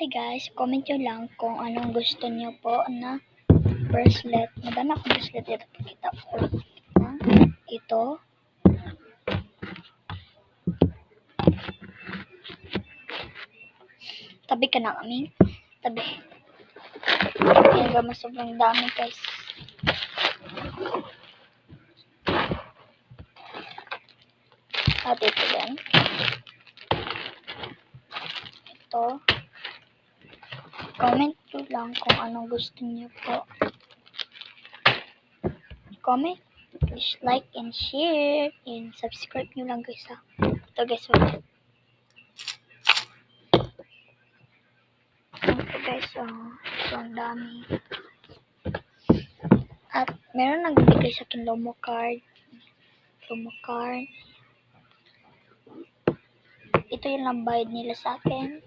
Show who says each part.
Speaker 1: Hi guys, comment nyo lang kung anong gusto nyo po na bracelet. Madami akong bracelet dito. Pakita ko. Ito. Tabi ka na kami. Tabi. Yan ba, sobrang dami guys. At ito yan. Ito. Comment nyo lang kung anong gusto nyo po. Comment, please like and share and subscribe nyo lang guys ha. Ito guys, wait. Ito guys, ito ang dami. At meron nagbibigay sa akin Lomo card. Ito yung lambayad nila sa akin.